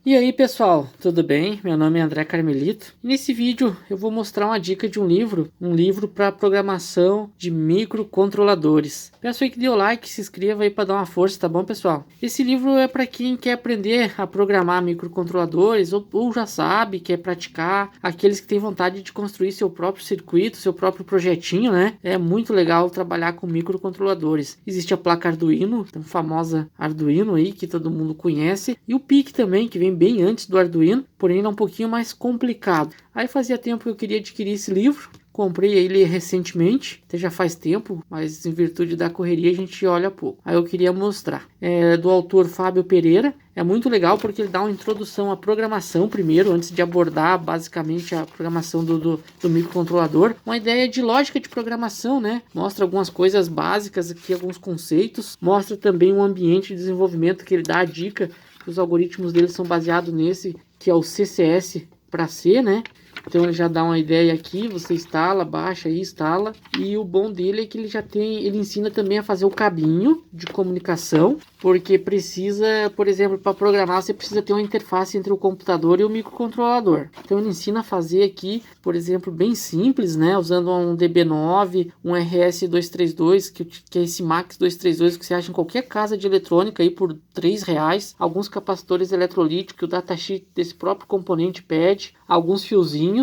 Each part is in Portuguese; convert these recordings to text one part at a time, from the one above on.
E aí pessoal, tudo bem? Meu nome é André Carmelito e nesse vídeo eu vou mostrar uma dica de um livro para programação de microcontroladores. Peço aí que dê o like, se inscreva aí para dar uma força, tá bom pessoal? Esse livro é para quem quer aprender a programar microcontroladores ou já sabe, quer praticar, aqueles que têm vontade de construir seu próprio circuito, seu próprio projetinho, né? É muito legal trabalhar com microcontroladores. Existe a placa Arduino, a famosa Arduino aí que todo mundo conhece, e o PIC também, que vem bem antes do Arduino, porém ele é um pouquinho mais complicado. Aí fazia tempo que eu queria adquirir esse livro, comprei ele recentemente, até já faz tempo, mas em virtude da correria a gente olha pouco. Aí eu queria mostrar. É do autor Fábio Pereira. É muito legal porque ele dá uma introdução à programação primeiro, antes de abordar basicamente a programação do microcontrolador. Uma ideia de lógica de programação, né? Mostra algumas coisas básicas aqui, alguns conceitos. Mostra também um ambiente de desenvolvimento que ele dá a dica. Os algoritmos dele são baseados nesse, que é o CCS para C, né? Então ele já dá uma ideia aqui, você instala, baixa e instala. E o bom dele é que ele ensina também a fazer o cabinho de comunicação, porque precisa, por exemplo, para programar você precisa ter uma interface entre o computador e o microcontrolador. Então ele ensina a fazer aqui, por exemplo, bem simples, né, usando um DB9, um RS232, que é esse Max 232 que você acha em qualquer casa de eletrônica aí por R$3, alguns capacitores eletrolíticos que o datasheet desse próprio componente pede, alguns fiozinhos,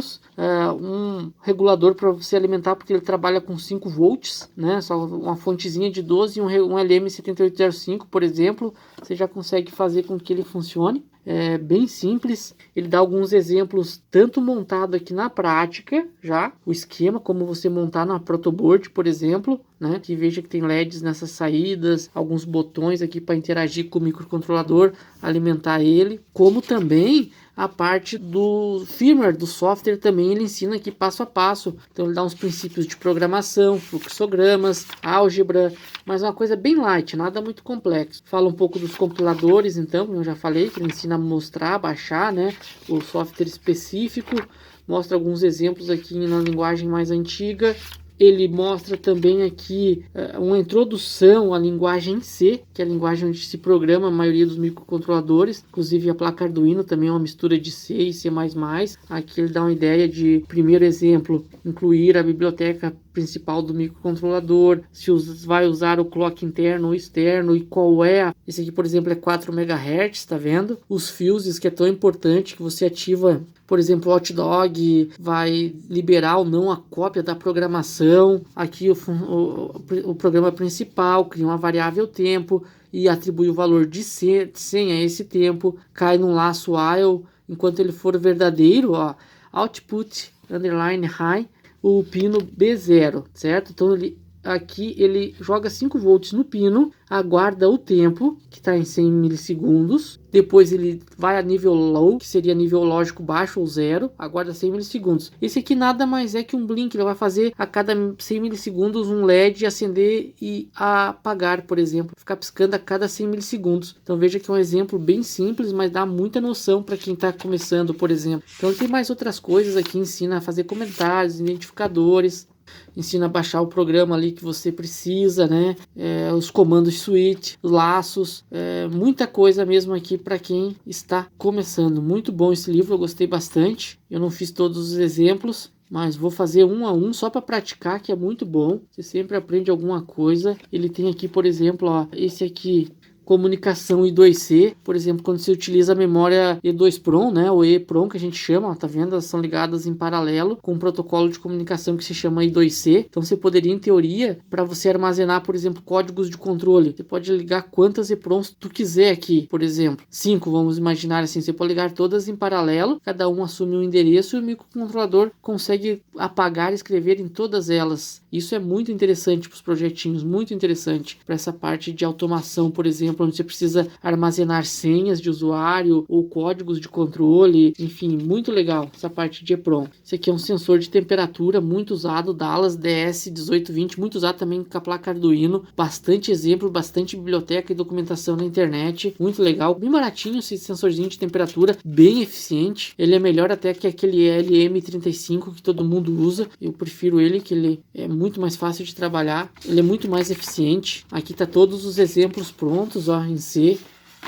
um regulador para você alimentar, porque ele trabalha com 5 volts, né? Só uma fontezinha de 12 e um LM7805, por exemplo, você já consegue fazer com que ele funcione. É bem simples. Ele dá alguns exemplos, tanto montado aqui na prática, já o esquema, como você montar na protoboard, por exemplo, né? Que veja que tem LEDs nessas saídas, alguns botões aqui para interagir com o microcontrolador, alimentar ele, como também a parte do firmware do software também ele ensina aqui passo a passo. Então ele dá uns princípios de programação, fluxogramas, álgebra, mas uma coisa bem light, nada muito complexo. Fala um pouco dos compiladores, então, como eu já falei, que ele ensina a mostrar, baixar, né, o software específico. Mostra alguns exemplos aqui na linguagem mais antiga. Ele mostra também aqui uma introdução à linguagem C, que é a linguagem onde se programa a maioria dos microcontroladores. Inclusive a placa Arduino também é uma mistura de C e C++. Aqui ele dá uma ideia de, primeiro exemplo, incluir a biblioteca principal do microcontrolador, se vai usar o clock interno ou externo e qual é. Esse aqui, por exemplo, é 4 MHz, tá vendo? Os fuses, que é tão importante, que você ativa, por exemplo, o Hotdog, vai liberar ou não a cópia da programação. Aqui o programa principal cria uma variável tempo e atribui o valor de senha a esse tempo, cai num laço while, enquanto ele for verdadeiro, ó, output underline high, o pino B0, certo? Então aqui ele joga 5 volts no pino, aguarda o tempo, que está em 100 milissegundos, depois ele vai a nível low, que seria nível lógico baixo ou zero, aguarda 100 milissegundos. Esse aqui nada mais é que um blink, ele vai fazer a cada 100 milissegundos um LED acender e apagar, por exemplo, ficar piscando a cada 100 milissegundos. Então veja que é um exemplo bem simples, mas dá muita noção para quem está começando, por exemplo. Então tem mais outras coisas aqui, ensina a fazer comentários, identificadores, ensina a baixar o programa ali que você precisa, né? Os comandos switch, laços, muita coisa mesmo aqui para quem está começando. Muito bom esse livro, eu gostei bastante. Eu não fiz todos os exemplos, mas vou fazer um a um só para praticar, que é muito bom. Você sempre aprende alguma coisa. Ele tem aqui, por exemplo, ó, esse aqui, comunicação I2C, por exemplo, quando você utiliza a memória E2PROM, né, ou EEPROM que a gente chama, ó, tá vendo? Elas são ligadas em paralelo com um protocolo de comunicação que se chama I2C. Então você poderia, em teoria, para você armazenar, por exemplo, códigos de controle, você pode ligar quantas EEPROMs tu quiser aqui, por exemplo, 5, vamos imaginar assim, você pode ligar todas em paralelo, cada um assume um endereço e o microcontrolador consegue apagar e escrever em todas elas. Isso é muito interessante para os projetinhos, muito interessante para essa parte de automação, por exemplo, onde você precisa armazenar senhas de usuário ou códigos de controle, enfim, muito legal essa parte de EEPROM. Esse aqui é um sensor de temperatura muito usado, Dallas DS1820, muito usado também com a placa Arduino, bastante exemplo, bastante biblioteca e documentação na internet, muito legal, bem baratinho esse sensorzinho de temperatura, bem eficiente, ele é melhor até que aquele LM35 que todo mundo usa, eu prefiro ele, que ele é muito mais fácil de trabalhar, ele é muito mais eficiente. Aqui tá todos os exemplos prontos, ó, em C.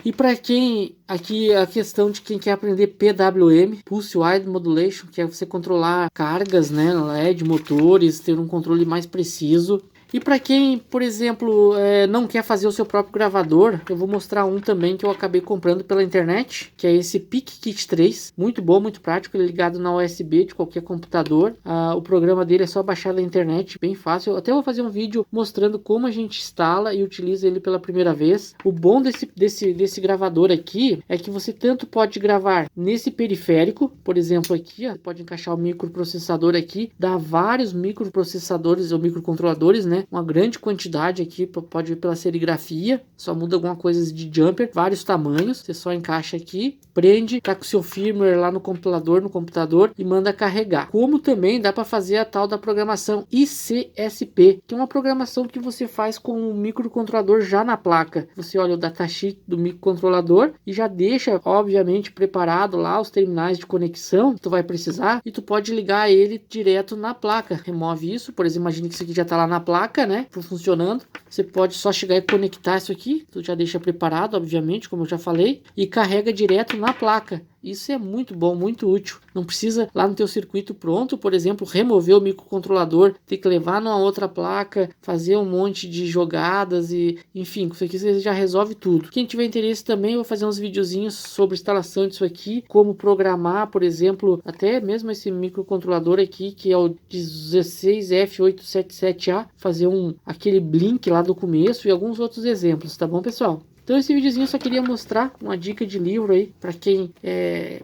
E para quem, aqui a questão de quem quer aprender PWM, Pulse Wide Modulation, que é você controlar cargas, né, LED, motores, ter um controle mais preciso. E para quem, por exemplo, não quer fazer o seu próprio gravador, eu vou mostrar um também que eu acabei comprando pela internet, que é esse PicKit 3. Muito bom, muito prático, ele é ligado na USB de qualquer computador. O programa dele é só baixar da internet, bem fácil. Eu até vou fazer um vídeo mostrando como a gente instala e utiliza ele pela primeira vez. O bom desse gravador aqui é que você tanto pode gravar nesse periférico, por exemplo aqui, ó, pode encaixar o microprocessador aqui, dá vários microprocessadores ou microcontroladores, né? Uma grande quantidade aqui, pode ver pela serigrafia, só muda alguma coisa de jumper, vários tamanhos, você só encaixa aqui, prende, tá com o seu firmware lá no compilador, no computador e manda carregar. Como também dá para fazer a tal da programação ICSP, que é uma programação que você faz com um microcontrolador já na placa. Você olha o datasheet do microcontrolador e já deixa, obviamente, preparado lá os terminais de conexão que tu vai precisar e tu pode ligar ele direto na placa. Remove isso, por exemplo, imagine que isso aqui já tá lá na placa, né, funcionando. Você pode só chegar e conectar isso aqui, tu já deixa preparado, obviamente, como eu já falei, e carrega direto na placa. Isso é muito bom, muito útil. Não precisa lá no teu circuito pronto, por exemplo, remover o microcontrolador, ter que levar numa outra placa, fazer um monte de jogadas e, enfim, isso aqui você já resolve tudo. Quem tiver interesse também, eu vou fazer uns videozinhos sobre instalação disso aqui, como programar, por exemplo, até mesmo esse microcontrolador aqui, que é o 16F877A, fazer aquele blink lá do começo e alguns outros exemplos, tá bom, pessoal? Então esse videozinho eu só queria mostrar uma dica de livro aí para quem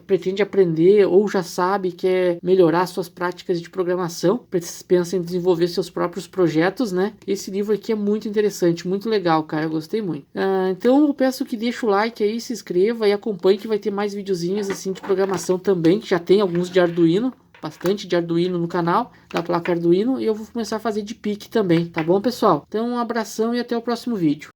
pretende aprender ou já sabe, quer melhorar suas práticas de programação, pensa em desenvolver seus próprios projetos, né? Esse livro aqui é muito interessante, muito legal, cara, eu gostei muito. Então eu peço que deixe o like aí, se inscreva e acompanhe que vai ter mais videozinhos assim de programação também, que já tem alguns de Arduino. Bastante de Arduino no canal, da placa Arduino, e eu vou começar a fazer de PIC também, tá bom, pessoal? Então um abração e até o próximo vídeo.